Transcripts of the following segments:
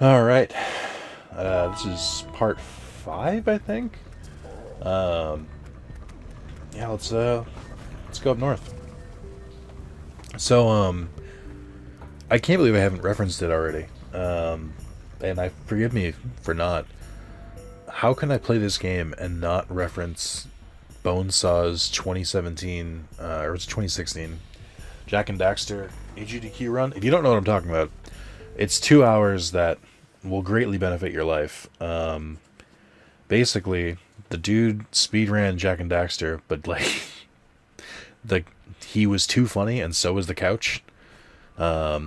All right, this is part 5, I think. Um, yeah, let's go up north. So, I can't believe I haven't referenced it already. And I forgive me for not. How can I play this game and not reference Bonesaw's 2017 or it's 2016 Jack and Daxter AGDQ run? If you don't know what I'm talking about, it's 2 hours that will greatly benefit your life. Basically, the dude speed ran Jack and Daxter, but like, the he was too funny, and so was the couch.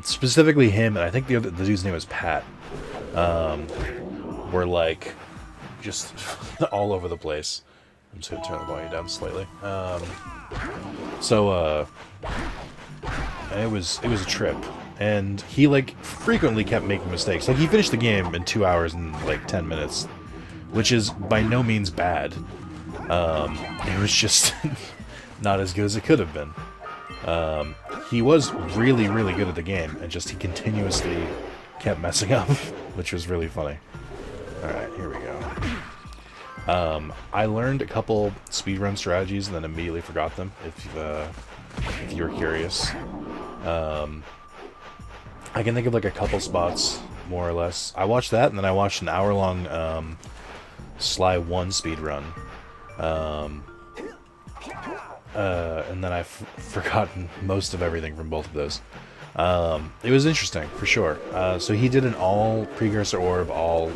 Specifically him, and I think the dude's name was Pat. Were like just all over the place. I'm just gonna turn the volume down slightly. And it was a trip, and he like frequently kept making mistakes. Like he finished the game in 2 hours and like 10 minutes, which is by no means bad. It was just not as good as it could have been. He was really, really good at the game, and just he continuously kept messing up, which was really funny. Alright, here we go. I learned a couple speedrun strategies and then immediately forgot them, if you're curious. I can think of like a couple spots, more or less. I watched that, and then I watched an hour-long Sly 1 speedrun. And then I've forgotten most of everything from both of those. It was interesting, for sure. So he did an all Precursor Orb, all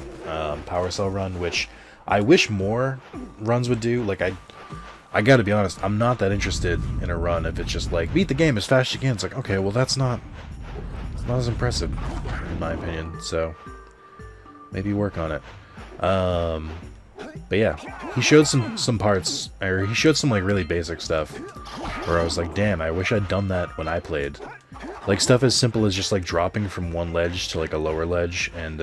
Power Cell run, which I wish more runs would do. Like, I gotta be honest, I'm not that interested in a run if it's just like, beat the game as fast as you can. It's like, okay, well it's not as impressive, in my opinion, so maybe work on it. But yeah, he showed some parts, or he showed some like really basic stuff, where I was like, damn, I wish I'd done that when I played. Like stuff as simple as just like dropping from one ledge to like a lower ledge, and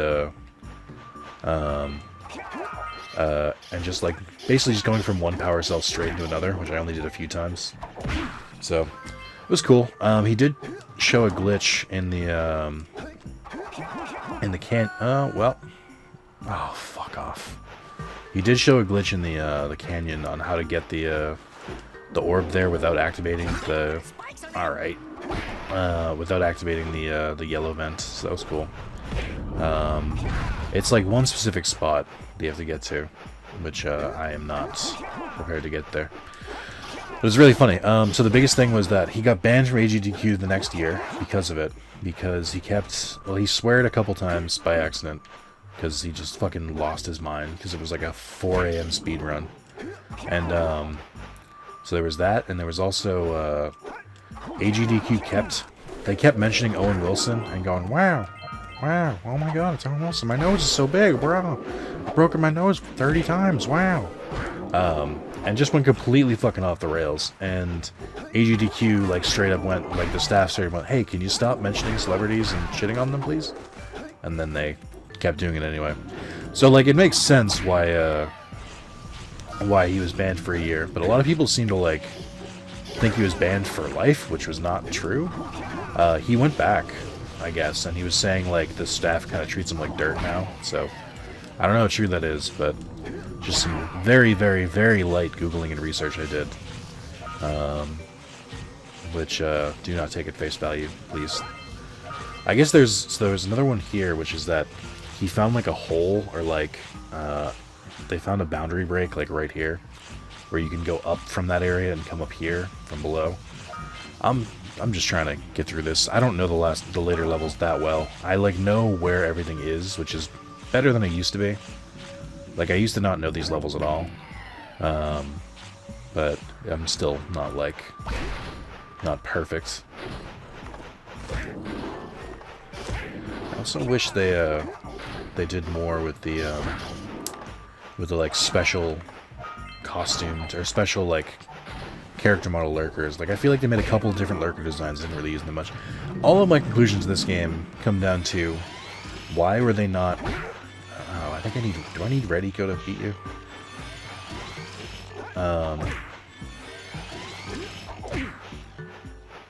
just like basically just going from one power cell straight into another, which I only did a few times. So it was cool. He did show a glitch in the oh, fuck off. He did show a glitch in the canyon on how to get the orb there without activating the without activating the yellow vent. So that was cool. It's like one specific spot that you have to get to, which I am not prepared to get there. It was really funny. So the biggest thing was that he got banned from AGDQ the next year because of it. Because he kept... Well, he sweared a couple times by accident. Because he just fucking lost his mind. Because it was like a 4 a.m. speed run. And, so there was that. And there was also, AGDQ kept... They kept mentioning Owen Wilson and going, wow, oh my god, it's Owen Wilson. My nose is so big, bro. I've broken my nose 30 times, wow. And just went completely fucking off the rails. And AGDQ, like, straight up went, like, the staff straight up went, hey, can you stop mentioning celebrities and shitting on them, please? And then they kept doing it anyway. So, like, it makes sense why he was banned for a year. But a lot of people seem to, like, think he was banned for life, which was not true. He went back, I guess, and he was saying, like, the staff kind of treats him like dirt now. So, I don't know how true that is, but... Just some very, very, very light Googling and research I did. Which, do not take at face value, please. I guess there's another one here, which is that he found, like, a hole, or, like, they found a boundary break, like, right here, where you can go up from that area and come up here from below. I'm just trying to get through this. I don't know the later levels that well. I, like, know where everything is, which is better than it used to be. Like, I used to not know these levels at all, but I'm still not, like, not perfect. I also wish they did more with the, like, special costumes, or special, like, character model lurkers. Like, I feel like they made a couple of different lurker designs, didn't really use them much. All of my conclusions of this game come down to, why were they not... Oh, I think I need... Do I need Red Eco to beat you? I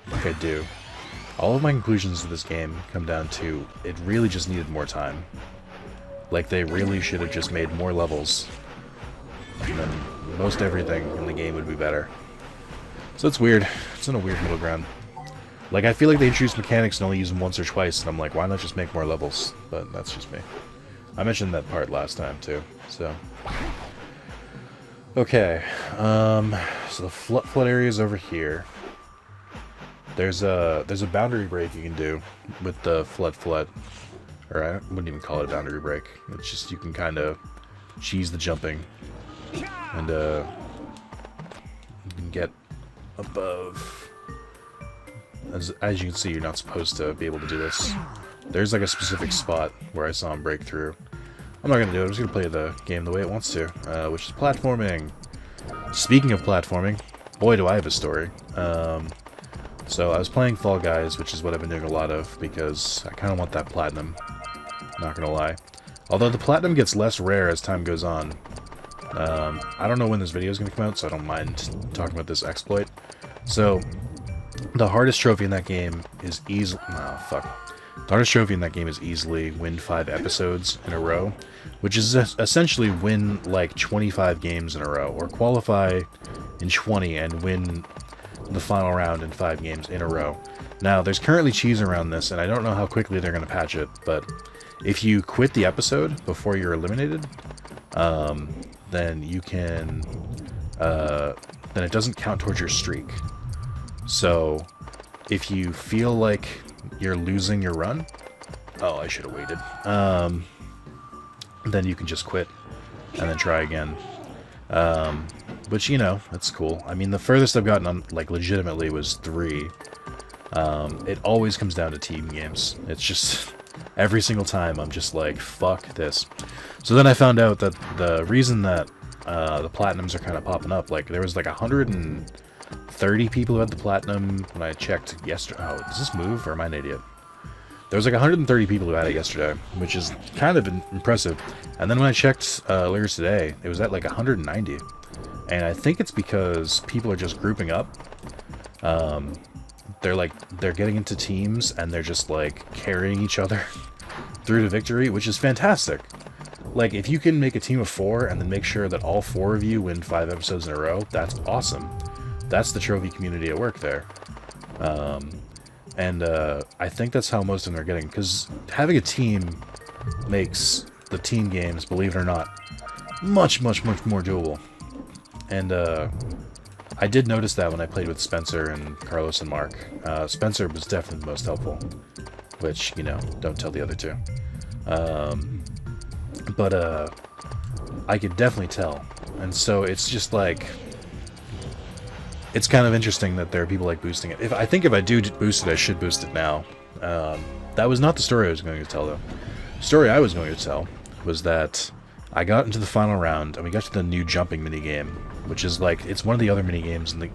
think I do. All of my conclusions of this game come down to, it really just needed more time. Like, they really should have just made more levels. And then most everything in the game would be better. So it's weird. It's in a weird middle ground. Like, I feel like they introduced mechanics and only use them once or twice, and I'm like, why not just make more levels? But that's just me. I mentioned that part last time, too, so... Okay, so the flood area is over here. There's a boundary break you can do with the flood. Or I wouldn't even call it a boundary break. It's just you can kind of cheese the jumping. And, you can get above. As you can see, you're not supposed to be able to do this. There's like a specific spot where I saw him break through. I'm not going to do it, I'm just going to play the game the way it wants to, which is platforming. Speaking of platforming, boy do I have a story. So I was playing Fall Guys, which is what I've been doing a lot of, because I kind of want that platinum, not going to lie. Although the platinum gets less rare as time goes on. I don't know when this video is going to come out, so I don't mind talking about this exploit. So, the hardest trophy in that game is easily... Oh, fuck. The hardest trophy in that game is easily win 5 episodes in a row, which is essentially win like 25 games in a row, or qualify in 20 and win the final round in 5 games in a row. Now, there's currently cheese around this, and I don't know how quickly they're going to patch it, but if you quit the episode before you're eliminated, then you can, then it doesn't count towards your streak. So, if you feel like you're losing your run, oh, I should have waited, then you can just quit and then try again. Which, you know, that's cool. I mean, the furthest I've gotten on, like, legitimately was 3. It always comes down to team games. It's just, every single time I'm just like, fuck this. So then I found out that the reason that the platinums are kind of popping up, like, there was like 130 people who had the platinum when I checked yesterday. Oh, does this move, or am I an idiot? There was like 130 people who had it yesterday, which is kind of impressive. And then when I checked earlier today, it was at like 190. And I think it's because people are just grouping up. They're getting into teams, and they're just like carrying each other through to victory, which is fantastic. Like, if you can make a team of 4 and then make sure that all 4 of you win 5 episodes in a row, that's awesome. That's the trophy community at work there. I think that's how most of them are getting, because having a team makes the team games, believe it or not, much, much, much more doable. And I did notice that when I played with Spencer and Carlos and Mark. Spencer was definitely the most helpful, which, you know, don't tell the other 2. But I could definitely tell. And so it's just like, it's kind of interesting that there are people like boosting it. I think if I do boost it, I should boost it now. That was not the story I was going to tell, though. The story I was going to tell was that I got into the final round, and we got to the new jumping minigame, which is like, it's one of the other minigames in the,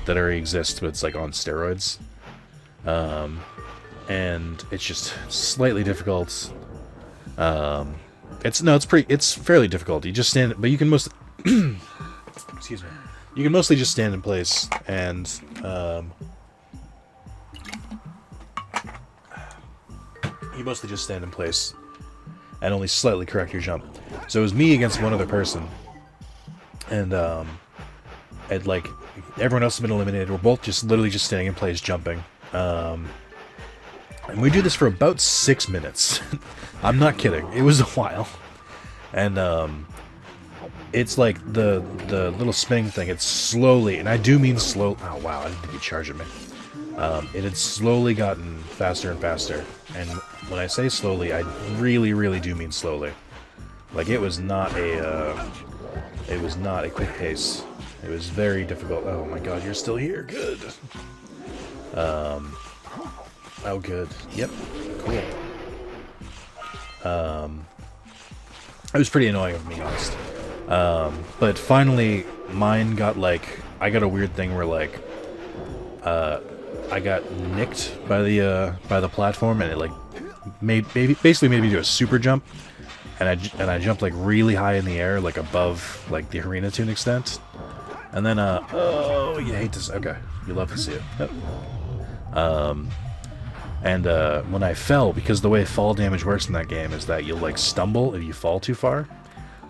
that already exist, but it's like on steroids. And it's just slightly difficult. It's fairly difficult. You just stand, but you can most, excuse me. You can mostly just stand in place, and, you mostly just stand in place, and only slightly correct your jump. So it was me against one other person, and like, everyone else has been eliminated. We're both just literally just standing in place, jumping. And we do this for about 6 minutes. I'm not kidding. It was a while. And, it's like the little spinning thing. It's slowly, and I do mean slow. Oh wow, I didn't think you'd charge at me. It had slowly gotten faster and faster. And when I say slowly, I really, really do mean slowly. Like, it was not a quick pace. It was very difficult. Oh my god, you're still here. Good. Oh good. Yep. Cool. It was pretty annoying, if I'm being honest. But finally, mine got, like, I got a weird thing where, like, I got nicked by the platform, and it, like, basically made me do a super jump, and I jumped, like, really high in the air, like, above, like, the arena to an extent, and then, oh, you hate this, okay, you love to see it, yep. And when I fell, because the way fall damage works in that game is that you'll like stumble if you fall too far.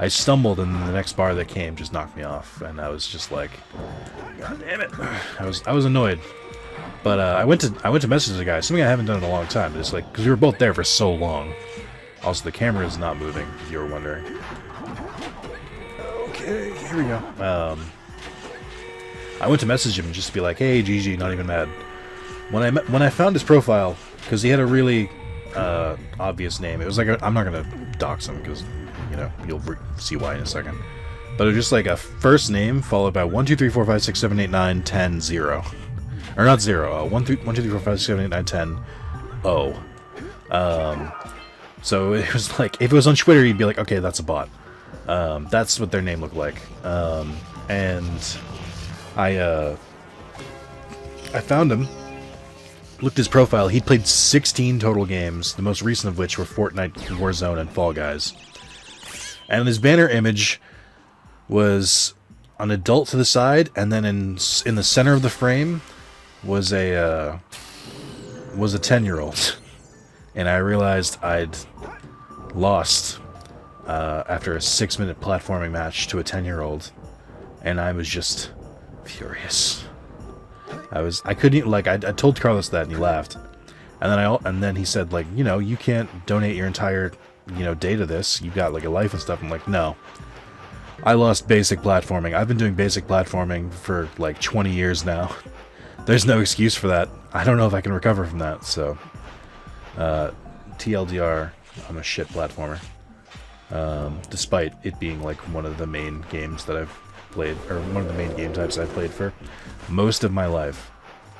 I stumbled, and the next bar that came just knocked me off, and I was just like, God damn it! I was annoyed. But I went to message the guy, something I haven't done in a long time. It's like, because we were both there for so long. Also, the camera is not moving, if you were wondering. Okay, here we go. I went to message him just to be like, hey, GG, not even mad. When I found his profile, because he had a really obvious name. It was like I'm not gonna dox him because you know you'll see why in a second. But it was just like a first name followed by 1 2 3 4 5 6 7 8 9 10 0, or not 0. 1 2 3 4 5 6 7 8 9 10 0. So it was like if it was on Twitter, you'd be like, okay, that's a bot. That's what their name looked like. And I found him. Looked at his profile. He'd played 16 total games, the most recent of which were Fortnite, Warzone, and Fall Guys. And his banner image was an adult to the side, and then in the center of the frame was a 10-year-old. And I realized I'd lost after a 6-minute platforming match to a 10-year-old, and I was just furious. I couldn't, like, I told Carlos that, and he laughed. And then he said, like, you know, you can't donate your entire, you know, day to this. You've got, like, a life and stuff. I'm like, no. I lost basic platforming. I've been doing basic platforming for, like, 20 years now. There's no excuse for that. I don't know if I can recover from that, so. TLDR, I'm a shit platformer. Despite it being, like, one of the main games that I've played, or one of the main game types I've played for most of my life.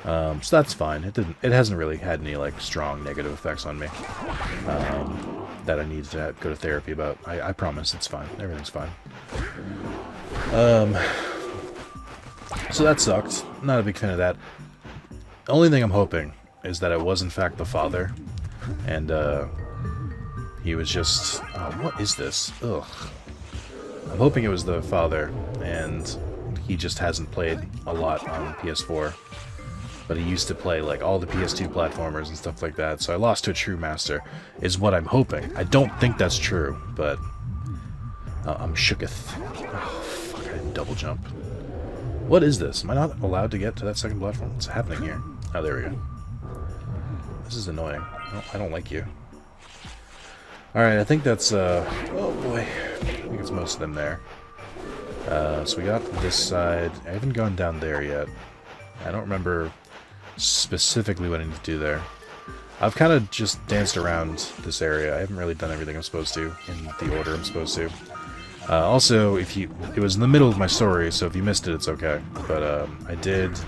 So that's fine. It hasn't really had any like strong negative effects on me that I need to go to therapy about. I promise it's fine. Everything's fine. So that sucked. Not a big fan of that. The only thing I'm hoping is that it was in fact the father, and he was just what is this? Ugh. I'm hoping it was the father, and he just hasn't played a lot on PS4. But he used to play, like, all the PS2 platformers and stuff like that, so I lost to a true master, is what I'm hoping. I don't think that's true, but I'm shooketh. Oh, fuck, I didn't double jump. What is this? Am I not allowed to get to that second platform? What's happening here? Oh, there we go. This is annoying. I don't like you. Alright, I think that's, oh boy. I think it's most of them there. So we got this side. I haven't gone down there yet. I don't remember specifically what I need to do there. I've kind of just danced around this area. I haven't really done everything I'm supposed to in the order I'm supposed to. Also, it was in the middle of my story, so if you missed it, it's okay. But I did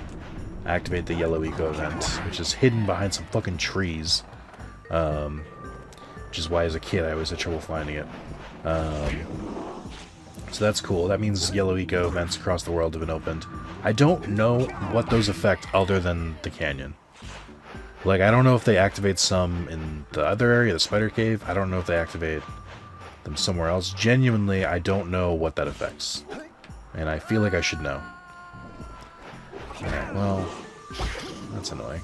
activate the yellow eco event, which is hidden behind some fucking trees. Which is why, as a kid, I always had trouble finding it. So that's cool. That means yellow eco events across the world have been opened. I don't know what those affect other than the canyon. Like, I don't know if they activate some in the other area, the spider cave. I don't know if they activate them somewhere else. Genuinely, I don't know what that affects. And I feel like I should know. Alright, well, that's annoying.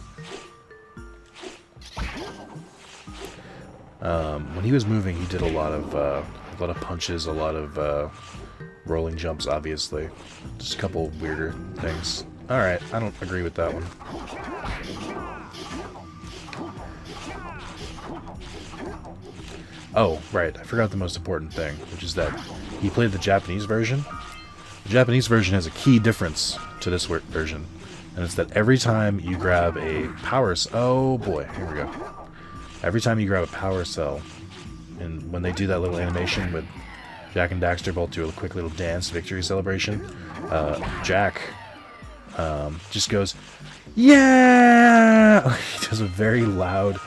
When he was moving, he did a lot of punches, a lot of rolling jumps, obviously. Just a couple weirder things. Alright, I don't agree with that one. Oh, right, I forgot the most important thing, which is that he played the Japanese version. The Japanese version has a key difference to this version, and it's that every time you grab a power... Oh boy, here we go. Every time you grab a power cell, and when they do that little animation with Jack and Daxter both do a quick little dance victory celebration, Jack just goes, yeah! He does a very loud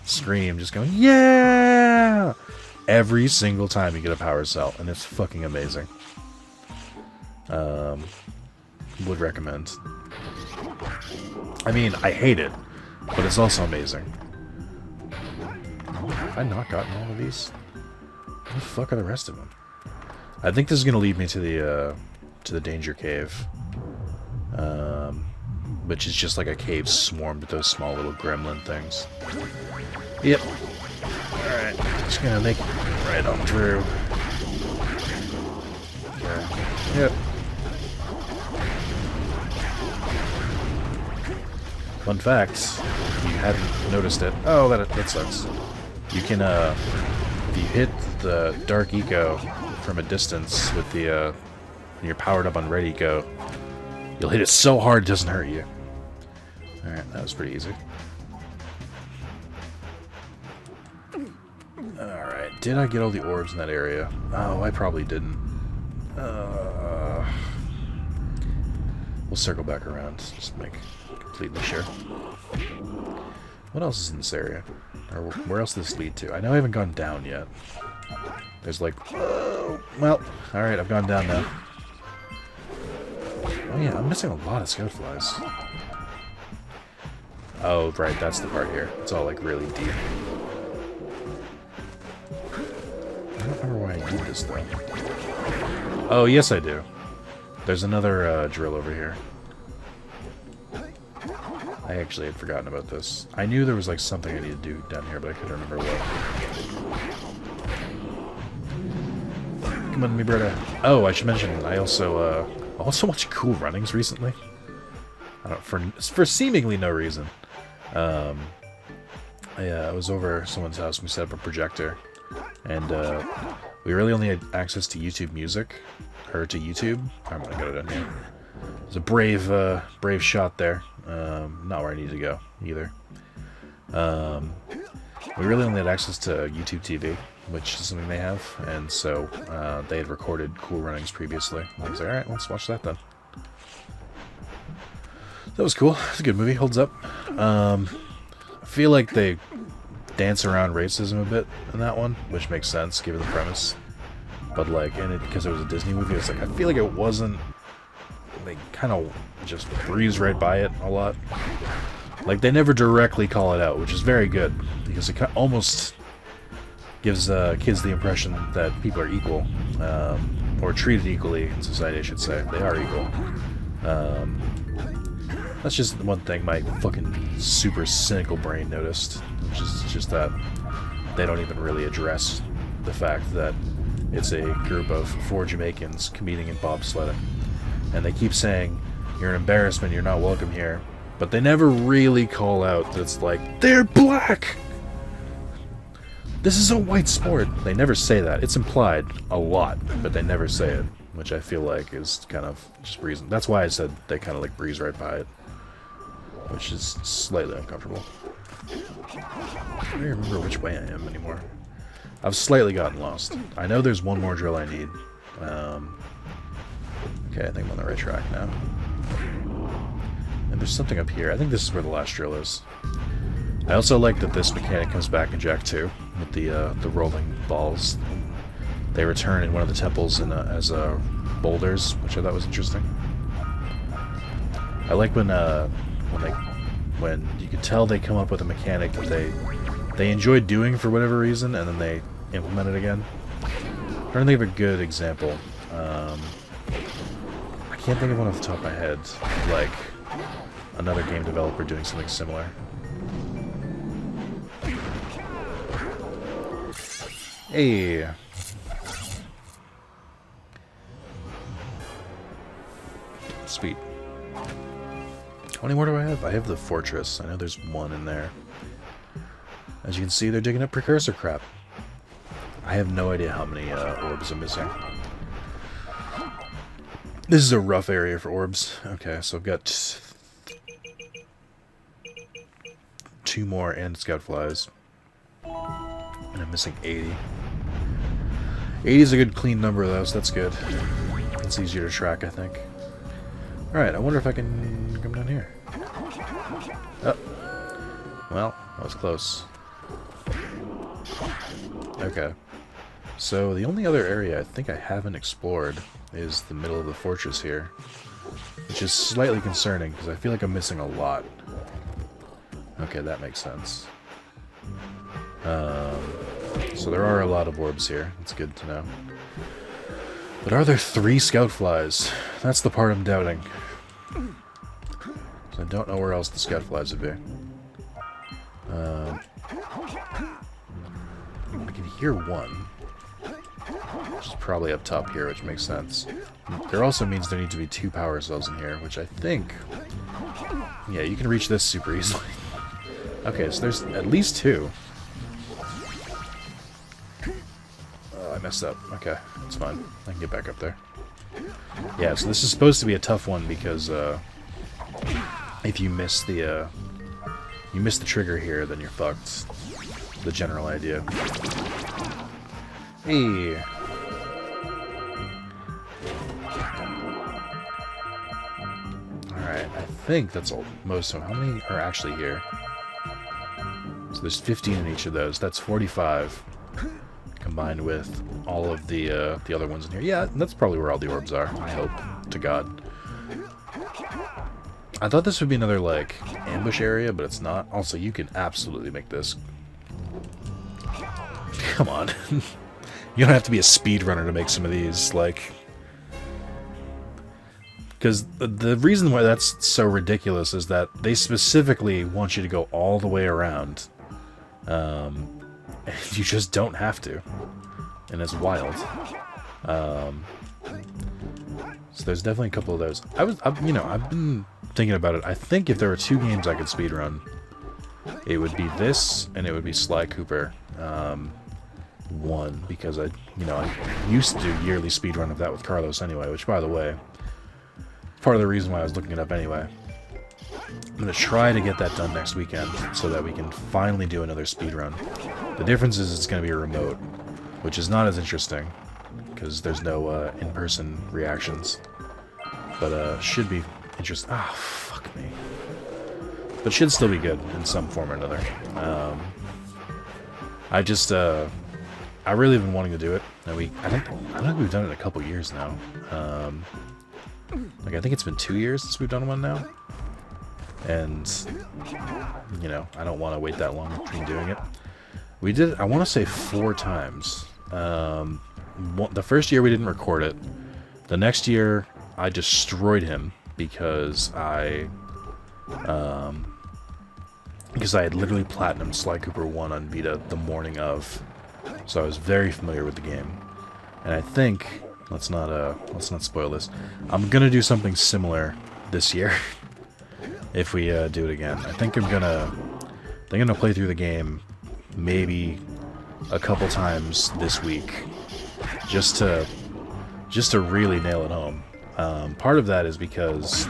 scream, just going, yeah! Every single time you get a power cell, and it's fucking amazing. Would recommend. I mean, I hate it, but it's also amazing. Have I not gotten all of these? Where the fuck are the rest of them? I think this is going to lead me to the danger cave. which is just like a cave swarmed with those small little gremlin things. Yep. Alright, just gonna make it right on through. Okay. Yep. Fun fact, if you hadn't noticed it, oh, that sucks. You can, if you hit the Dark Eco from a distance with the, when you're powered up on Red Eco, you'll hit it so hard it doesn't hurt you. Alright, that was pretty easy. Alright, did I get all the orbs in that area? Oh, I probably didn't. We'll circle back around, just to make completely sure. What else is in this area? Or where else does this lead to? I know I haven't gone down yet. There's like... well, alright, I've gone down now. Oh yeah, I'm missing a lot of scout flies. Oh, right, that's the part here. It's all like really deep. I don't remember why I did this though. Oh, yes I do. There's another drill over here. I actually had forgotten about this. I knew there was like something I needed to do down here, but I couldn't remember what. Come on, me brother. Oh, I should mention, I also watched Cool Runnings recently. I don't, for seemingly no reason. I was over at someone's house and we set up a projector, and we really only had access to YouTube Music, or to YouTube. I'm gonna go down here. It was a brave shot there. Not where I need to go either. We really only had access to YouTube TV, which is something they have, and so they had recorded Cool Runnings previously. I was like, alright, let's watch that then. That was cool. It's a good movie. Holds up. I feel like they dance around racism a bit in that one, which makes sense given the premise. But like, and because it was a Disney movie, it's like I feel like it wasn't. They kind of just breeze right by it a lot. Like they never directly call it out, which is very good because it almost gives kids the impression that people are equal, or treated equally in society. I should say they are equal. That's just one thing my fucking super cynical brain noticed, which is just that they don't even really address the fact that it's a group of 4 Jamaicans competing in bobsledding. And they keep saying, you're an embarrassment, you're not welcome here. But they never really call out that it's like, they're black! This is a white sport. They never say that. It's implied a lot, but they never say it. Which I feel like is kind of just reason. That's why I said they kind of like breeze right by it. Which is slightly uncomfortable. I don't remember which way I am anymore. I've slightly gotten lost. I know there's one more drill I need. Okay, I think I'm on the right track now. And there's something up here. I think this is where the last drill is. I also like that this mechanic comes back in Jak 2 with the rolling balls. They return in one of the temples as boulders, which I thought was interesting. I like when you can tell they come up with a mechanic that they enjoy doing for whatever reason, and then they implement it again. I'm trying to think of a good example. I can't think of one off the top of my head. Like another game developer doing something similar. Hey. Sweet. How many more do I have? I have the fortress. I know there's one in there. As you can see, they're digging up Precursor crap. I have no idea how many orbs I'm missing. This is a rough area for orbs. Okay, so I've got 2 more and scout flies. And I'm missing 80. 80 is a good clean number though, so that's good. It's easier to track, I think. Alright, I wonder if I can come down here. Oh. Well, that was close. Okay. So the only other area I think I haven't explored is the middle of the fortress here. Which is slightly concerning, because I feel like I'm missing a lot. Okay, that makes sense. So there are a lot of orbs here. That's good to know. But are there 3 scout flies? That's the part I'm doubting. So I don't know where else the scout flies would be. I can hear one, which is probably up top here, which makes sense. There also means there need to be 2 power cells in here, which I think... Yeah, you can reach this super easily. Okay, so there's at least 2. Oh, I messed up. Okay, it's fine. I can get back up there. Yeah, so this is supposed to be a tough one because if you miss the trigger here, then you're fucked. The general idea. Hey. Alright, I think that's all. Most of them. How many are actually here? So there's 15 in each of those. That's 45 combined with all of the other ones in here. Yeah, that's probably where all the orbs are. I hope to God. I thought this would be another like ambush area, but it's not. Also, you can absolutely make this. Come on. You don't have to be a speedrunner to make some of these, like... Because the reason why that's so ridiculous is that they specifically want you to go all the way around. And you just don't have to. And it's wild. So there's definitely a couple of those. I've been thinking about it. I think if there were 2 games I could speedrun, it would be this, and it would be Sly Cooper 1, because I used to do yearly speedrun of that with Carlos anyway, which, by the way, part of the reason why I was looking it up anyway. I'm going to try to get that done next weekend, so that we can finally do another speedrun. The difference is it's going to be remote, which is not as interesting, because there's no in-person reactions. But should be interesting. Ah, oh, fuck me. But should still be good in some form or another. I really have been wanting to do it, and I don't think we've done it in a couple years now. Like I think it's been 2 years since we've done one now, and I don't want to wait that long between doing it. We did it, I want to say 4 times. The first year we didn't record it. The next year I destroyed him because I had literally platinumed Sly Cooper 1 on Vita the morning of, so I was very familiar with the game. And I think let's not spoil this. I'm gonna do something similar this year if we do it again. I think I'm gonna play through the game maybe a couple times this week, just to really nail it home. Part of that is because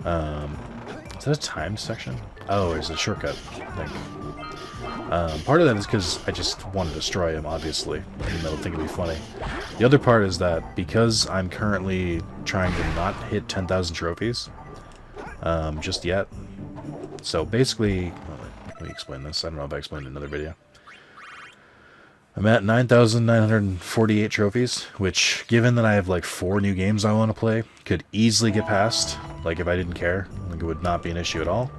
is that a timed section? Oh, it's a shortcut thing. Part of that is because I just want to destroy him, obviously, even though I think it'd be funny. The other part is that because I'm currently trying to not hit 10,000 trophies just yet. So basically, let me explain this. I don't know if I explained it in another video. I'm at 9,948 trophies, which, given that I have like 4 new games I want to play, could easily get past. Like, if I didn't care, like, it would not be an issue at all.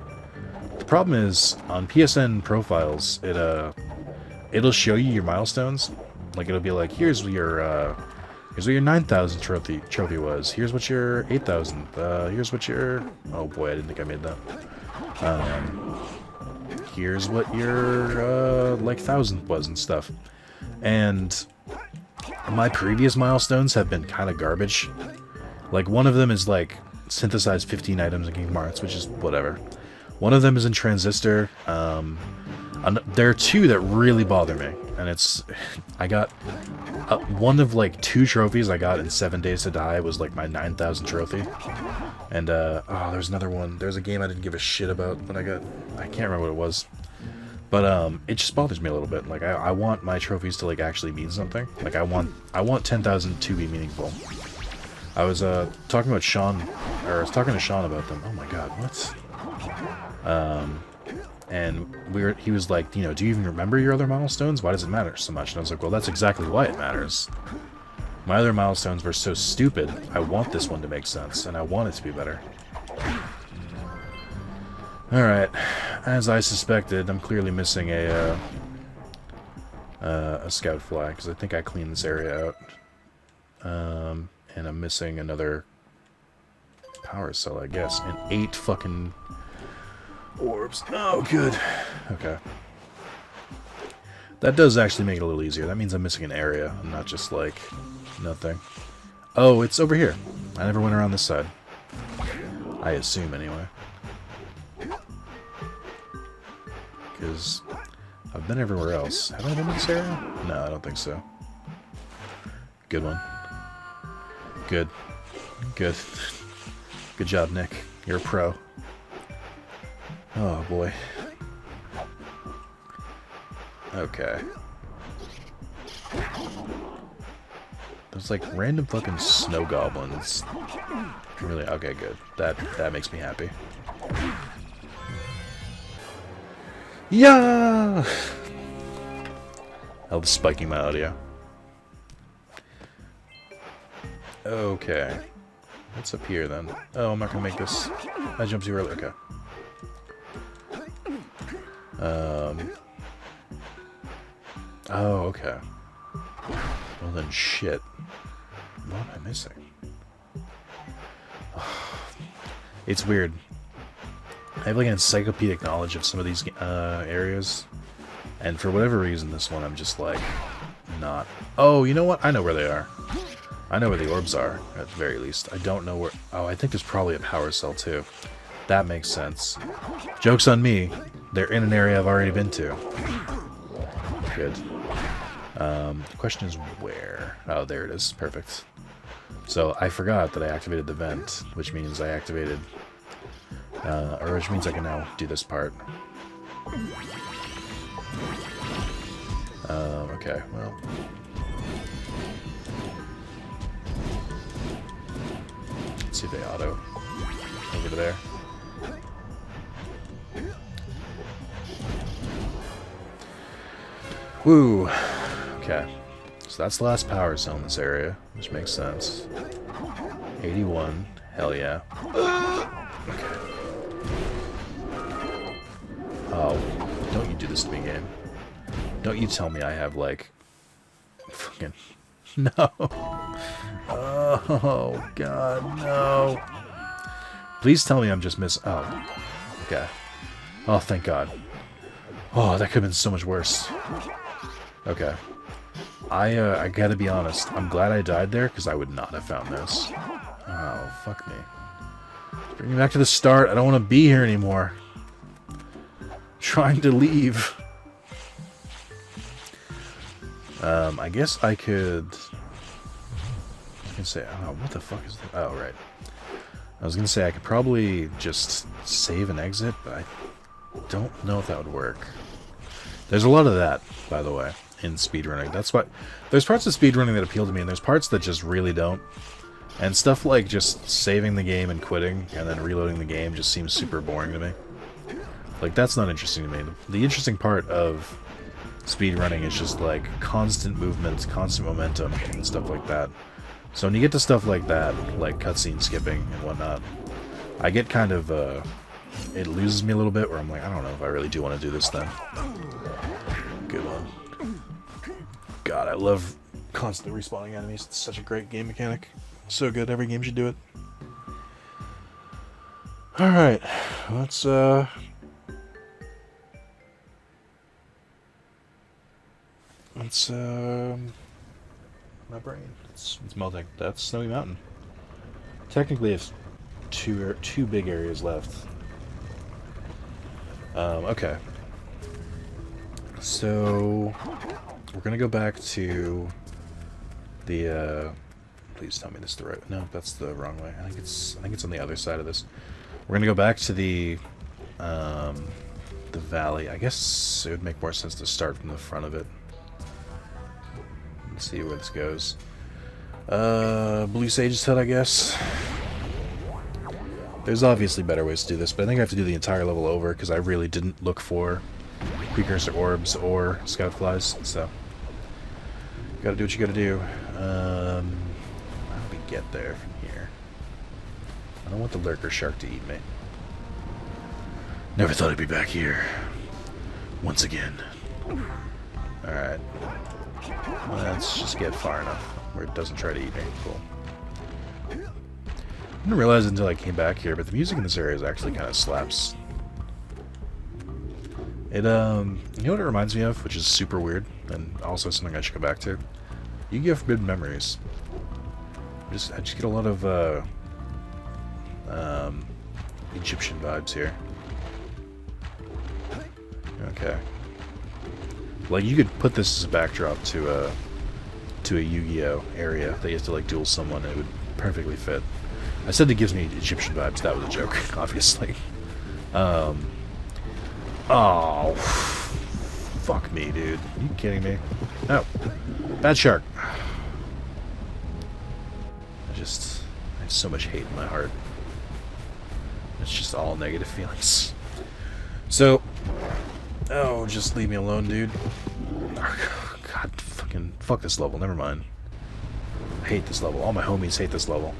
The problem is, on PSN profiles, it'll show you your milestones. Like, it'll be like, here's what your 9,000 trophy was. Here's what your 8,000. Here's what your... Oh boy, I didn't think I made that. Here's what your like 1,000th was and stuff. And my previous milestones have been kind of garbage. Like, one of them is like synthesize 15 items in Kingdom Hearts, which is whatever. One of them is in Transistor. There are 2 that really bother me, and I got one of like 2 trophies I got in 7 Days to Die was like my 9,000 trophy. And there's another one. There's a game I didn't give a shit about that I got. I can't remember what it was. But it just bothers me a little bit. Like, I want my trophies to like actually mean something. Like, I want 10,000 to be meaningful. I was talking to Sean about them. Oh my god, what? And he was like, do you even remember your other milestones? Why does it matter so much? And I was like, well, that's exactly why it matters. My other milestones were so stupid. I want this one to make sense, and I want it to be better. Alright, as I suspected, I'm clearly missing a scout fly, because I think I cleaned this area out. And I'm missing another power cell, I guess, and 8 fucking orbs. Oh, good. Okay. That does actually make it a little easier. That means I'm missing an area, and not just, like, nothing. Oh, it's over here. I never went around this side. I assume, anyway. Because I've been everywhere else. Have I been in this area? No, I don't think so. Good one. Good. Good. Good job, Nick. You're a pro. Oh, boy. Okay. There's like random fucking snow goblins. Really? Okay, good. That makes me happy. Yeah! I was spiking my audio. Okay. What's up here then? Oh, I'm not gonna make this. I jumped too early. Okay. Oh, okay. Well then, shit. What am I missing? It's weird. I have like an encyclopedic knowledge of some of these areas, and for whatever reason, this one I'm just like not. Oh, you know what? I know where they are. I know where the orbs are, at the very least. I don't know where... Oh, I think there's probably a power cell, too. That makes sense. Joke's on me. They're in an area I've already been to. Good. The question is where? Oh, there it is. Perfect. So, I forgot that I activated the vent, which means I activated... or which means I can now do this part. Okay, well... Let's see if they auto over to there. Woo! Okay. So that's the last power cell in this area, which makes sense. 81. Hell yeah. Okay. Oh, don't you do this to me, game. Don't you tell me I have, like... Fucking... No! Oh, God, no. Please tell me I'm just Oh, okay. Oh, thank God. Oh, that could have been so much worse. Okay. I gotta be honest. I'm glad I died there, because I would not have found this. Oh, fuck me. Bring me back to the start. I don't want to be here anymore. I'm trying to leave. I guess I could... I can say... Oh, what the fuck is that? Oh, right. I was gonna say I could probably just save and exit, but I don't know if that would work. There's a lot of that, by the way, in speedrunning. That's why... There's parts of speedrunning that appeal to me, and there's parts that just really don't. And stuff like just saving the game and quitting, and then reloading the game just seems super boring to me. Like, that's not interesting to me. The interesting part of speedrunning is just, like, constant movement, constant momentum, and stuff like that. So when you get to stuff like that, like cutscene skipping and whatnot, I get kind of, it loses me a little bit, where I'm like, I don't know if I really do want to do this then. Good one. God, I love constantly respawning enemies. It's such a great game mechanic. So good, every game should do it. Alright, let's, my brain. It's melting. That's Snowy Mountain. Technically, it's two big areas left. Okay. So we're gonna go back to the. Please tell me this is the right. No, that's the wrong way. I think it's on the other side of this. We're gonna go back to the valley. I guess it would make more sense to start from the front of it. Let's see where this goes. Blue Sage's Hut, I guess. There's obviously better ways to do this, but I think I have to do the entire level over because I really didn't look for Precursor orbs or Scout Flies, so gotta do what you gotta do. How do we get there from here? I don't want the Lurker Shark to eat me. Never thought I'd be back here. Once again. Alright. Let's just get far enough where it doesn't try to eat me. Cool. I didn't realize it until I came back here, but the music in this area is actually kind of slaps. It, you know what it reminds me of, which is super weird, and also something I should go back to? Yu-Gi-Oh! Forbidden Memories. I just get a lot of, Egyptian vibes here. Okay. Like, you could put this as a backdrop to a Yu-Gi-Oh! Area that you have to, like, duel someone, and it would perfectly fit. I said it gives me Egyptian vibes. That was a joke, obviously. Oh, fuck me, dude. Are you kidding me? No. Bad shark. I have so much hate in my heart. It's just all negative feelings. So, oh, just leave me alone, dude. Oh, God, fuck this level. Never mind. I hate this level. All my homies hate this level.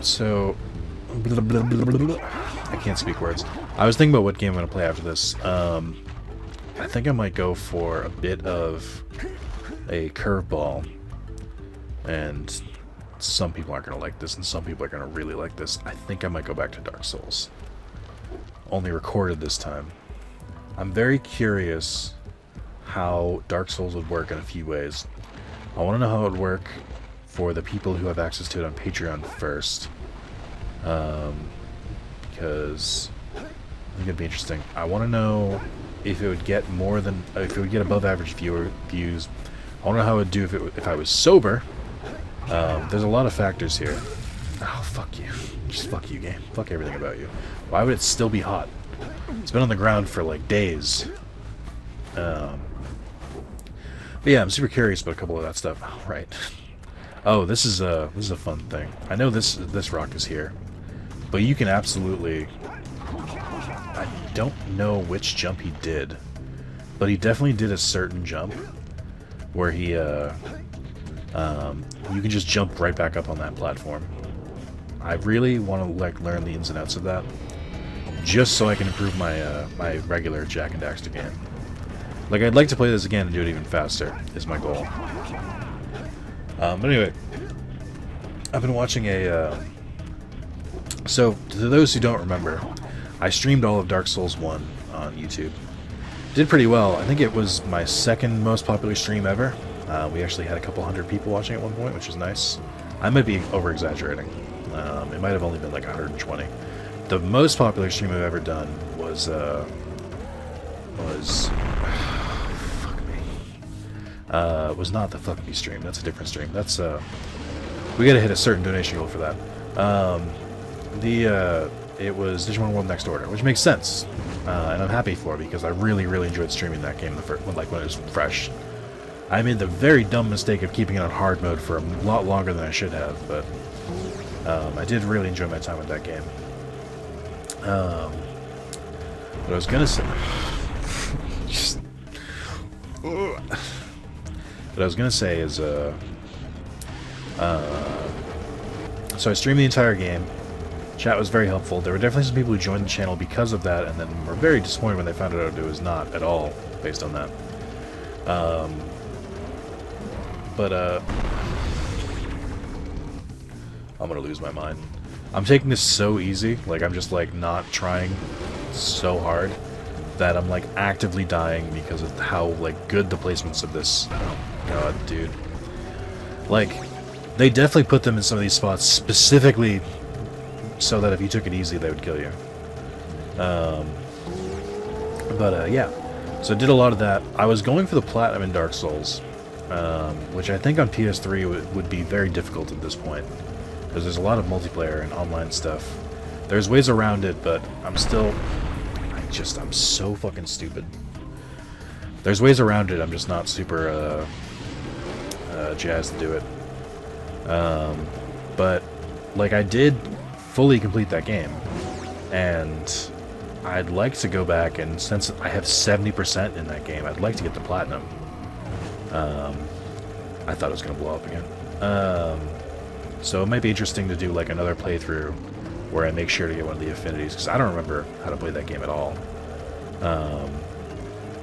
So, I can't speak words. I was thinking about what game I'm going to play after this. I think I might go for a bit of a curveball. And some people aren't going to like this, and some people are going to really like this. I think I might go back to Dark Souls. Only recorded this time. I'm very curious how Dark Souls would work in a few ways. I want to know how it would work for the people who have access to it on Patreon first. Because I think it'd be interesting. I want to know if it would get more than, if it would get above average views. I want to know how it would do if I was sober. There's a lot of factors here. Oh, fuck you. Just fuck you, game. Fuck everything about you. Why would it still be hot? It's been on the ground for, like, days. But yeah, I'm super curious about a couple of that stuff. Oh, right. Oh, this is a fun thing. I know this rock is here, but you can absolutely... I don't know which jump he did, but he definitely did a certain jump where he, you can just jump right back up on that platform. I really want to, like, learn the ins and outs of that, just so I can improve my my regular Jak and Daxter game. Like, I'd like to play this again and do it even faster, is my goal. But anyway, I've been watching a... So, to those who don't remember, I streamed all of Dark Souls 1 on YouTube. Did pretty well. I think it was my second most popular stream ever. We actually had a couple hundred people watching at one point, which is nice. I might be over-exaggerating. It might have only been like 120. The most popular stream I've ever done was not the Fuck Me stream. That's a different stream. That's we gotta hit a certain donation goal for that. It was Digimon World Next Order, which makes sense, and I'm happy for it because I really enjoyed streaming that game when it was fresh. I made the very dumb mistake of keeping it on hard mode for a lot longer than I should have, but I did really enjoy my time with that game. What I was gonna say, what I was gonna say is, so I streamed the entire game. Chat was very helpful. There were definitely some people who joined the channel because of that, and then were very disappointed when they found out it was not at all based on that. I'm gonna lose my mind. I'm taking this so easy, like I'm just like not trying so hard that I'm like actively dying because of how like good the placements of this. Oh god, dude. Like, they definitely put them in some of these spots specifically so that if you took it easy, they would kill you. Yeah. So I did a lot of that. I was going for the Platinum in Dark Souls, which I think on PS3 would be very difficult at this point, because there's a lot of multiplayer and online stuff. There's ways around it, but I'm so fucking stupid. There's ways around it, I'm just not super jazzed to do it. But, like, I did fully complete that game, and I'd like to go back, and since I have 70% in that game, I'd like to get the Platinum. I thought it was going to blow up again. So it might be interesting to do, like, another playthrough where I make sure to get one of the affinities, because I don't remember how to play that game at all.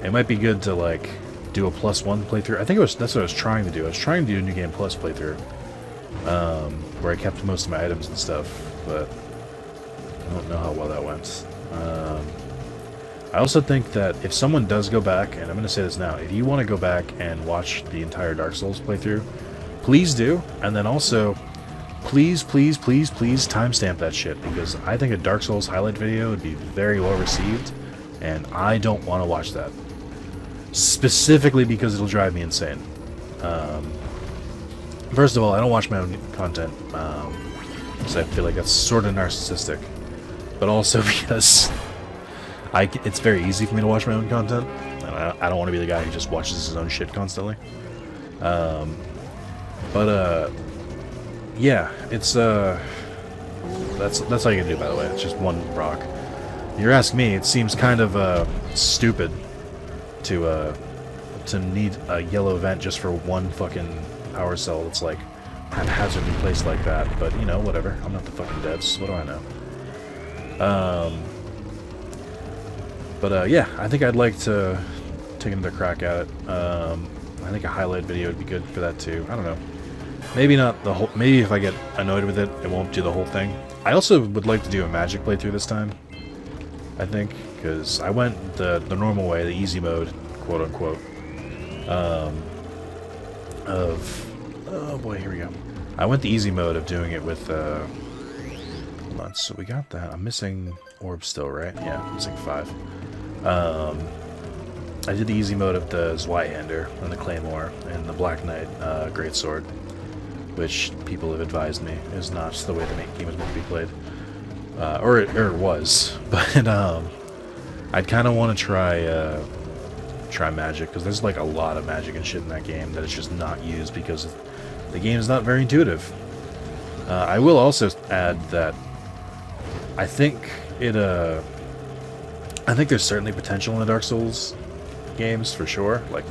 It might be good to, like, do a +1 playthrough. I think that's what I was trying to do. I was trying to do a New Game Plus playthrough, where I kept most of my items and stuff, but I don't know how well that went. I also think that if someone does go back, and I'm going to say this now, if you want to go back and watch the entire Dark Souls playthrough, please do, and then also, please timestamp that shit, because I think a Dark Souls highlight video would be very well received, and I don't want to watch that. Specifically because it'll drive me insane. First of all, I don't watch my own content, because I feel like that's sort of narcissistic, but also because it's very easy for me to watch my own content, and I don't want to be the guy who just watches his own shit constantly. Yeah, it's that's all you can do, by the way. It's just one rock. You're asking me, it seems kind of stupid to need a yellow vent just for one fucking power cell that's like haphazardly placed like that, but you know, whatever. I'm not the fucking devs. What do I know? Yeah, I think I'd like to take another crack at it. I think a highlight video would be good for that too. I don't know. Maybe not the whole... Maybe if I get annoyed with it, it won't do the whole thing. I also would like to do a magic playthrough this time, I think, because I went the normal way, the easy mode, quote-unquote, oh boy, here we go. I went the easy mode of doing it with... Hold on, so we got that. I'm missing orbs still, right? Yeah, I'm missing 5. I did the easy mode of the Zweihander and the Claymore and the Black Knight Greatsword, which people have advised me is not the way the main game is meant to be played. Or it was. But I'd kind of want to try magic, because there's like a lot of magic and shit in that game that is just not used because the game is not very intuitive. I will also add that I think there's certainly potential in the Dark Souls games, for sure. Like,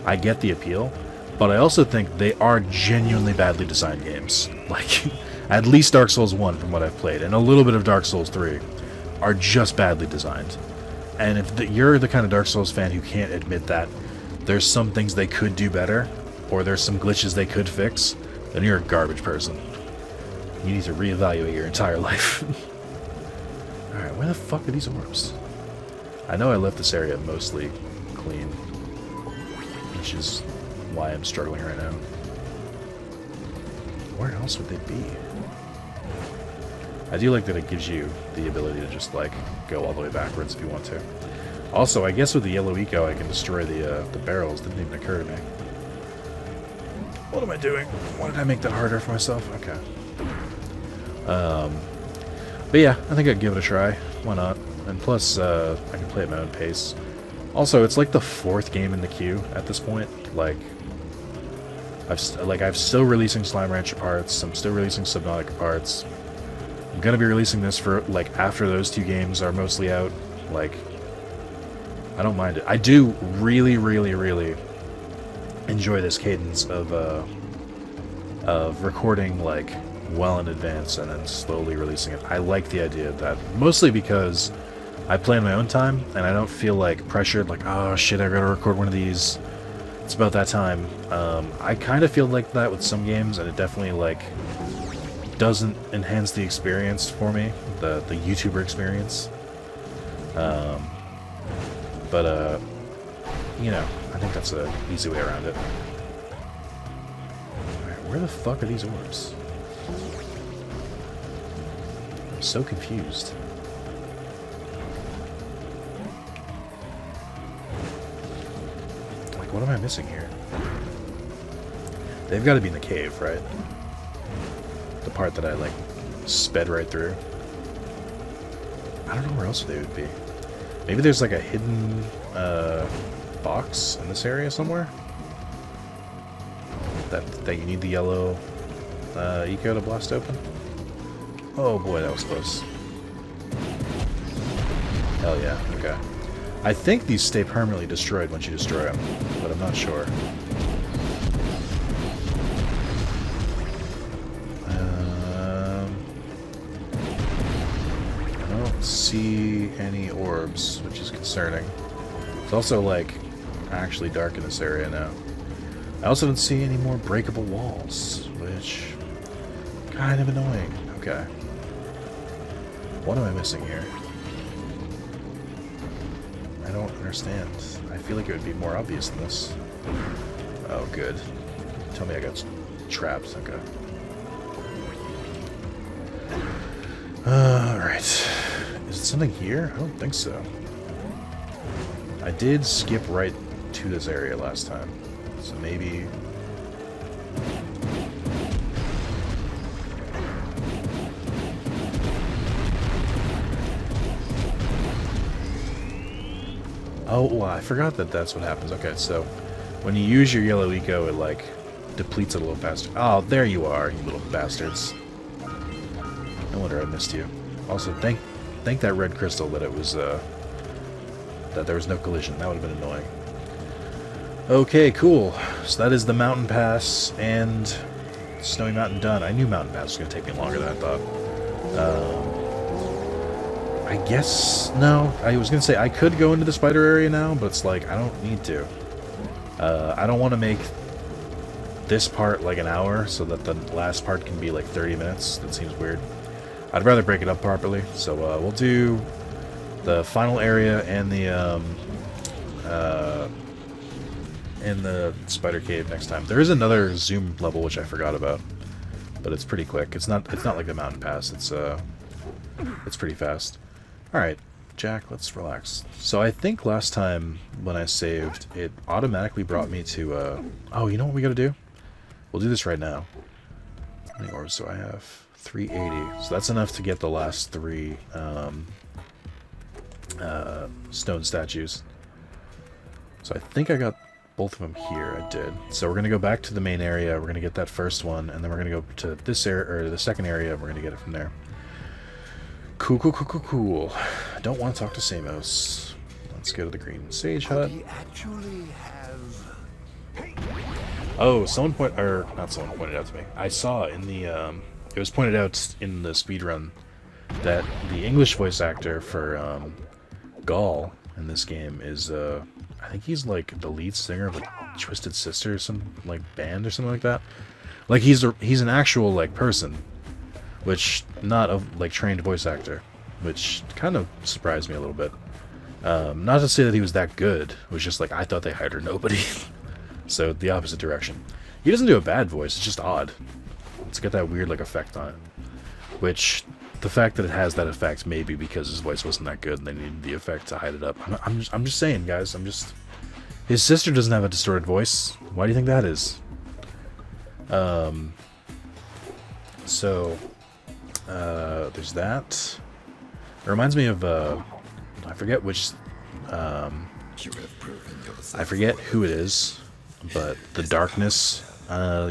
I get the appeal, but I also think they are genuinely badly designed games. Like, at least Dark Souls 1, from what I've played, and a little bit of Dark Souls 3, are just badly designed. And if you're the kind of Dark Souls fan who can't admit that there's some things they could do better, or there's some glitches they could fix, then you're a garbage person. You need to reevaluate your entire life. Alright, where the fuck are these orbs? I know I left this area mostly clean, which is why I'm struggling right now. Where else would they be? I do like that it gives you the ability to just, like, go all the way backwards if you want to. Also, I guess with the yellow eco I can destroy the barrels. Didn't even occur to me. What am I doing? Why did I make that harder for myself? Okay. But yeah, I think I'd give it a try. Why not? And plus, I can play at my own pace. Also, it's like the 4th game in the queue at this point. Like, I'm still releasing Slime Rancher parts. I'm still releasing Subnautica parts. I'm gonna be releasing this for, like, after those 2 games are mostly out. Like, I don't mind it. I do really, really, really enjoy this cadence of recording, like, well in advance and then slowly releasing it. I like the idea of that, mostly because I play in my own time and I don't feel like pressured, like, oh shit, I gotta record one of these. It's about that time. I kind of feel like that with some games, and it definitely, like, doesn't enhance the experience for me, the YouTuber experience. You know, I think that's an easy way around it. Alright, where the fuck are these orbs? I'm so confused. Like, what am I missing here? They've got to be in the cave, right? The part that I, like, sped right through. I don't know where else they would be. Maybe there's, like, a hidden box in this area somewhere? That you need the yellow eco to blast open? Oh boy, that was close. Hell yeah, okay. I think these stay permanently destroyed once you destroy them, but I'm not sure. I don't see any orbs, which is concerning. It's also like, actually dark in this area now. I also don't see any more breakable walls, which kind of annoying. Okay. What am I missing here? I don't understand. I feel like it would be more obvious than this. Oh, good. Tell me I got traps. Okay. Alright. Is it something here? I don't think so. I did skip right to this area last time. So maybe... Oh, well, I forgot that that's what happens. Okay, so when you use your yellow eco, it, like, depletes it a little faster. Oh, there you are, you little bastards. No wonder I missed you. Also, thank that red crystal that it was, that there was no collision. That would have been annoying. Okay, cool. So that is the mountain pass and Snowy Mountain done. I knew mountain pass was going to take me longer than I thought. I guess... No, I was going to say I could go into the spider area now, but it's like, I don't need to. I don't want to make this part like an hour so that the last part can be like 30 minutes. That seems weird. I'd rather break it up properly. So we'll do the final area and the spider cave next time. There is another zoom level which I forgot about, but it's pretty quick. It's not like the mountain pass. It's pretty fast. All right, Jack, let's relax. So I think last time when I saved, it automatically brought me to oh, you know what we got to do? We'll do this right now. How many orbs do I have? 380. So that's enough to get the last 3 stone statues. So I think I got both of them here. I did. So we're going to go back to the main area. We're going to get that first one, and then we're going to go to this area, or the second area, and we're going to get it from there. Cool, cool, cool, cool, cool. I don't want to talk to Samos. Let's go to the Green Sage Hut. Oh, someone not someone pointed out to me. I saw in the, it was pointed out in the speedrun that the English voice actor for, Gaul in this game is, I think he's like the lead singer of like Twisted Sister or some like band or something like that. Like he's an actual like person, which not a like trained voice actor, which kind of surprised me a little bit. Not to say that he was that good. It was just like I thought they hired nobody. So the opposite direction. He doesn't do a bad voice. It's just odd. It's got that weird like effect on it, which the fact that it has that effect may be because his voice wasn't that good and they needed the effect to hide it up. I'm just saying, guys. His sister doesn't have a distorted voice. Why do you think that is? So there's that. It reminds me of I forget which I forget who it is, but the Darkness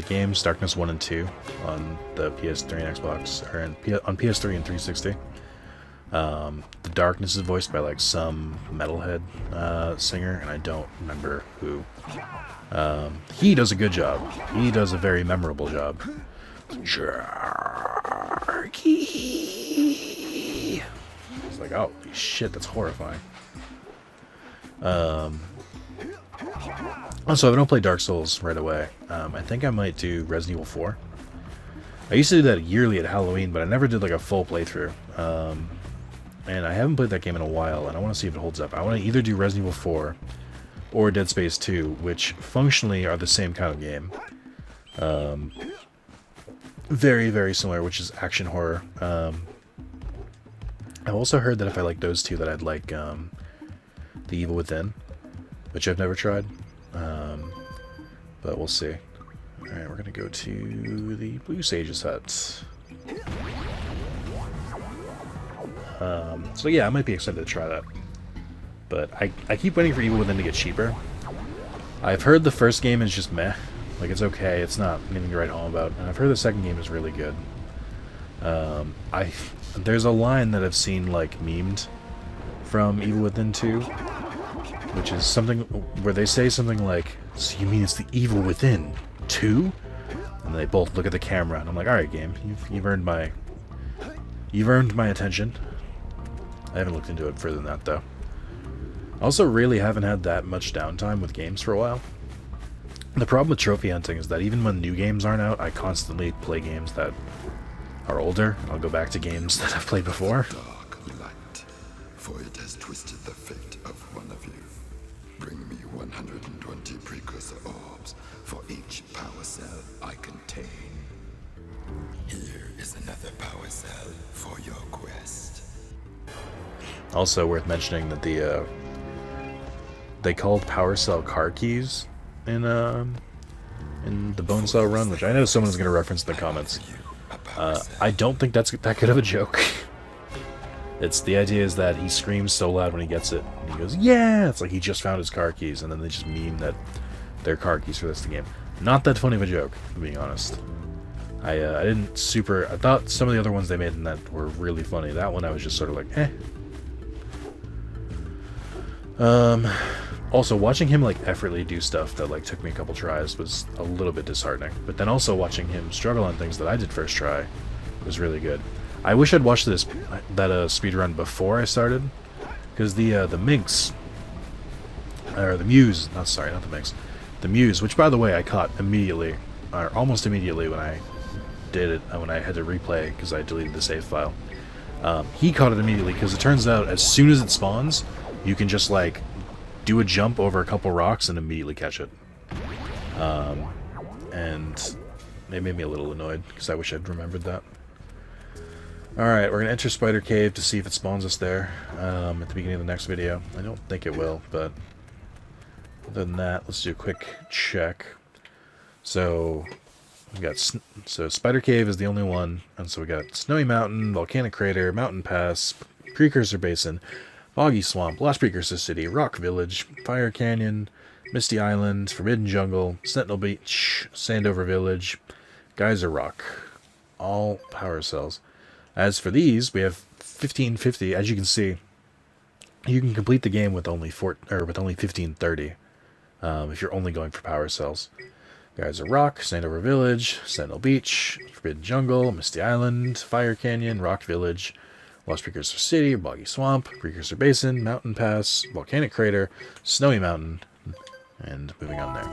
games, Darkness 1 and 2 on the PS3 and Xbox, or on PS3 and 360. The Darkness is voiced by like some metalhead singer, and I don't remember who. He does a good job. He does a very memorable job. Jerky. It's like, oh shit, that's horrifying. Also, if I don't play Dark Souls right away, I think I might do Resident Evil 4. I used to do that yearly at Halloween, but I never did like a full playthrough. And I haven't played that game in a while, and I want to see if it holds up. I want to either do Resident Evil 4 or Dead Space 2, which functionally are the same kind of game. Very, very similar, which is action horror. I've also heard that if I like those two, that I'd like The Evil Within, which I've never tried. But we'll see. Alright, we're going to go to the Blue Sage's hut. So yeah, I might be excited to try that. But I keep waiting for Evil Within to get cheaper. I've heard the first game is just meh. Like, it's okay, it's not anything to write home about. And I've heard the second game is really good. There's a line that I've seen, like, memed from Evil Within 2, which is something where they say something like, "So you mean it's the Evil Within 2?" And they both look at the camera, and I'm like, alright game, you've earned my attention. I haven't looked into it further than that, though. Also, really haven't had that much downtime with games for a while. The problem with trophy hunting is that even when new games aren't out, I constantly play games that are older. I'll go back to games that I've played before. Dark light, for it has twisted the fate of one of you. Bring me 120 precursor orbs for each power cell I contain. Here is another power cell for your quest. Also worth mentioning that they called power cell car keys in the bone cell run, which I know someone's going to reference in the comments. I don't think that's that good of a joke. It's the idea is that he screams so loud when he gets it, and he goes, "Yeah!" It's like he just found his car keys, and then they just mean that they're car keys for this game. Not that funny of a joke, to be honest. I thought some of the other ones they made in that were really funny. That one I was just sort of like, eh. Also, watching him like effortlessly do stuff that like took me a couple tries was a little bit disheartening. But then also watching him struggle on things that I did first try was really good. I wish I'd watched that speedrun before I started, because the Minx, or the Muse, not the Minx, the Muse, which by the way I caught immediately, or almost immediately when I did it, when I had to replay because I deleted the save file. He caught it immediately because it turns out as soon as it spawns, you can just like do a jump over a couple rocks and immediately catch it. And it made me a little annoyed because I wish I'd remembered that. Alright, we're going to enter Spider Cave to see if it spawns us there at the beginning of the next video. I don't think it will, but other than that, let's do a quick check. So, we got Spider Cave is the only one, and so we got Snowy Mountain, Volcanic Crater, Mountain Pass, Precursor Basin, Boggy Swamp, Lost Precursor City, Rock Village, Fire Canyon, Misty Island, Forbidden Jungle, Sentinel Beach, Sandover Village, Geyser Rock. All power cells. As for these, we have 1550. As you can see, you can complete the game with only 1530 if you're only going for power cells. Geyser Rock, Sandover Village, Sentinel Beach, Forbidden Jungle, Misty Island, Fire Canyon, Rock Village, Lost Precursor City, Boggy Swamp, Precursor Basin, Mountain Pass, Volcanic Crater, Snowy Mountain, and moving on there.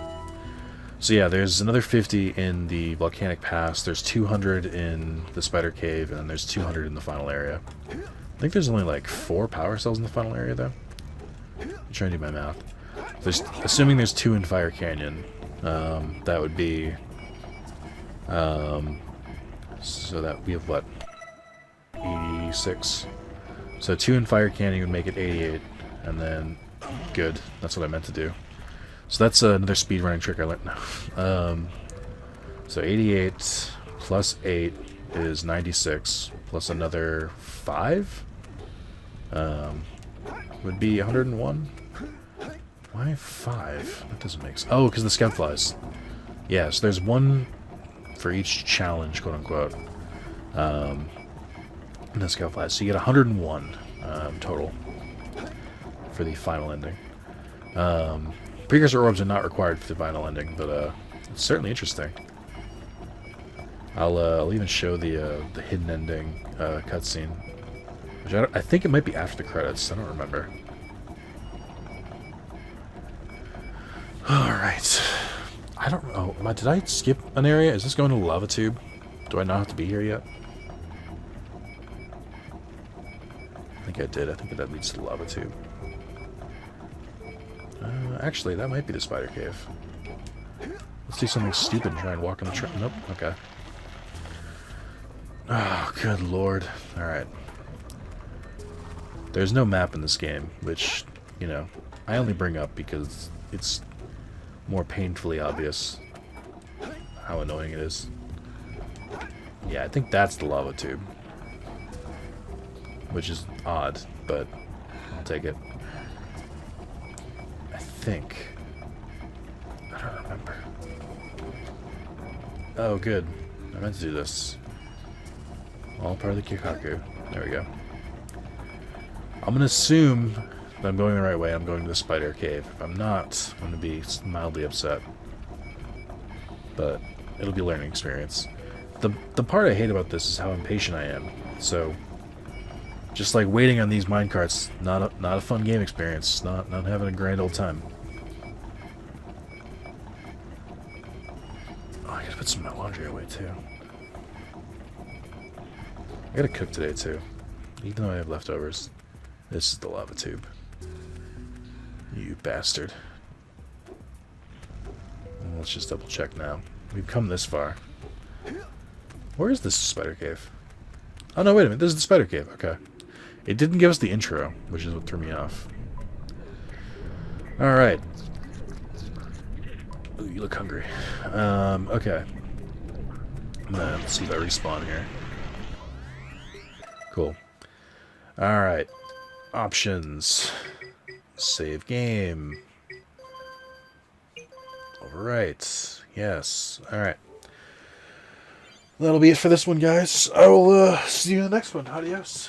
So yeah, there's another 50 in the Volcanic Pass, there's 200 in the Spider Cave, and then there's 200 in the final area. I think there's only like 4 power cells in the final area though. I'm trying to do my math. Assuming there's 2 in Fire Canyon, that would be... so that we have what? 86. So 2 in Fire Canyon would make it 88, and then good. That's what I meant to do. So that's another speedrunning trick I learned. So 88 plus 8 is 96, plus another 5 would be 101. Why 5? That doesn't make sense. Oh, because the scout flies. Yeah, so there's 1 for each challenge, quote unquote. And the scout flies. So you get 101 total for the final ending. Precursor orbs are not required for the final ending, but it's certainly interesting. I'll even show the hidden ending cutscene, which I think it might be after the credits. I don't remember. All right. I don't. Oh, did I skip an area? Is this going to the lava tube? Do I not have to be here yet? I think I did. I think that leads to the lava tube. Actually, that might be the Spider Cave. Let's do something stupid and try and walk on the trail. Nope. Okay. Oh, good lord. Alright. There's no map in this game, which, you know, I only bring up because it's more painfully obvious how annoying it is. Yeah, I think that's the lava tube. Which is odd, but I'll take it. I think. I don't remember. Oh, good. I meant to do this. All part of the Kikaku. There we go. I'm gonna assume that I'm going the right way. I'm going to the Spider Cave. If I'm not, I'm gonna be mildly upset. But it'll be a learning experience. The part I hate about this is how impatient I am. So Just like waiting on these minecarts, not a fun game experience. Not having a grand old time. Oh, I gotta put some of my laundry away too. I gotta cook today too, even though I have leftovers. This is the lava tube. You bastard. Well, let's just double check now. We've come this far. Where is this spider cave? Oh no, wait a minute. This is the spider cave. Okay. It didn't give us the intro, which is what threw me off. Alright. Ooh, you look hungry. Okay. Let's see if I respawn here. Cool. Alright. Options. Save game. Alright. Yes. Alright. That'll be it for this one, guys. I will see you in the next one. Adios.